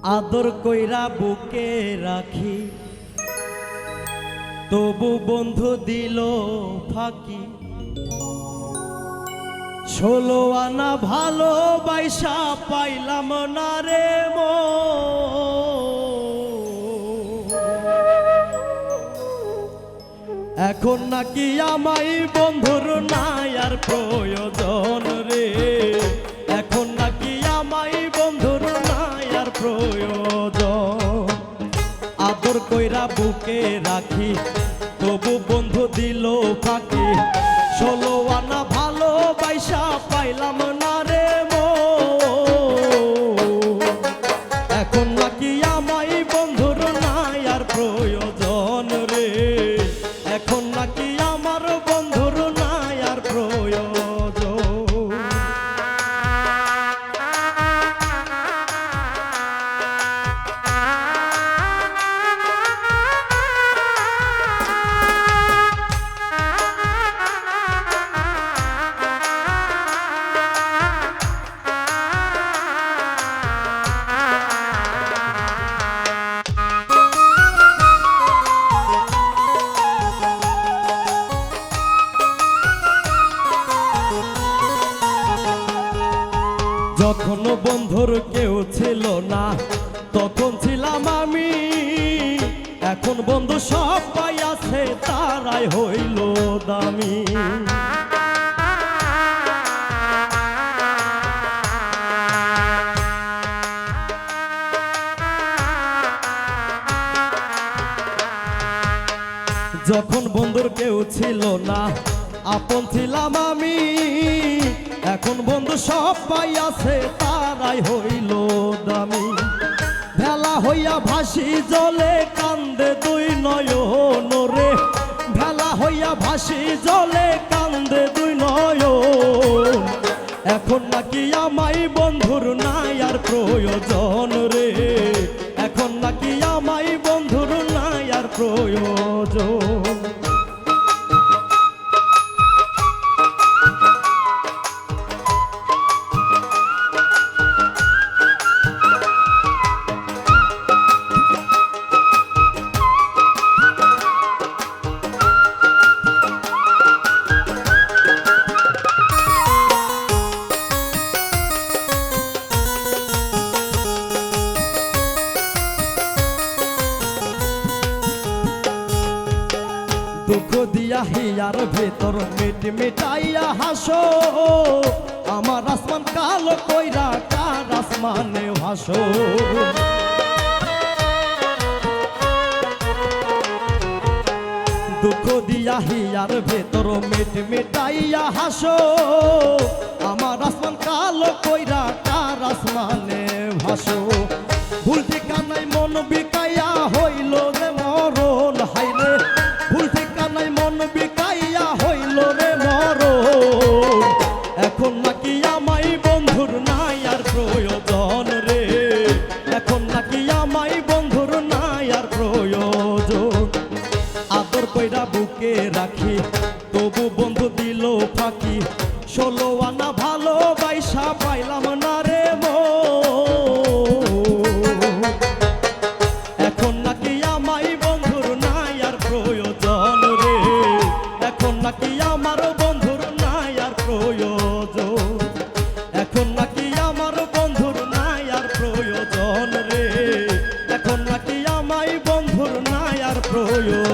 আদর কইরা বুকে রাখি, তবু বন্ধু দিল ফাঁকি। 16 আনা ভালোবাসা পাইলাম না রে এখন নাকি আমায় বন্ধুর নাই আর প্রয়োজন রে। এখন নাকি আমায় বন্ধুর নাই আর প্রয়োজন। আদর কইরা বুকে রাখি, তবু বন্ধু দিল ফাঁকি। 16 আনা ভালোবাসা পাইলাম না রে এখন নাকি আমায় বন্ধুর নাই আর প্রয়োজন রে। এখন নাকি আমার বন্ধুর নাই আর প্রয়োজন। যখন বন্ধুর কেউ ছিল না তখন ছিলাম আমি। এখন বন্ধু সবাই আছে তারাই হইল দামি। যখন বন্ধুর কেউ ছিল না আপন ছিলাম আমি। এখন বন্ধু সবাই আছে তারাই হইল দামি। ভেলা হইয়া ভাসি জলে কান্দে দুই নয়ন রে। ভেলা হইয়া ভাসি জলে কান্দে দুই নয়ন। এখন নাকি আমায় বন্ধুর নাই আর প্রয়োজন রে। এখন নাকি আমায় বন্ধুর নাই আর প্রয়োজন। দুঃখ দিয়া হিয়ার ভেতর মিট মিটাইয়া হাসো। আমার আসমান কালো কইরা কার আসমানে হাসো। দুঃখ দিয়া হিয়ার ভেতর মিট মিটাইয়া হাসো। আমার আসমান কালো কইরা কার আসমানে ভাসো। ভুল ঠিকানায় মন বিকাইয়া হইল রে মরণ হাইরে। ভুল ঠিকানায় মন বিকাইয়া হইল রে মরণ। এখন নাকি আমায় বন্ধুর নাই আর প্রয়োজন রে। এখন নাকি আমায় বন্ধুর নাই আর প্রয়োজন। আদর কইরা বুকে রাখি, তবু বন্ধু দিল ফাঁকি। 16 আনা ভালোবাসা পাইলাম না রে এখন নাকি আমায় বন্ধুর নাই আর প্রয়োজন রে। এখন নাকি আমার বন্ধুর নাই আর প্রয়োজন। এখন নাকি আমার বন্ধুর নাই আর প্রয়োজন রে। এখন নাকি আমায় বন্ধুর নাই আর প্রয়োজন।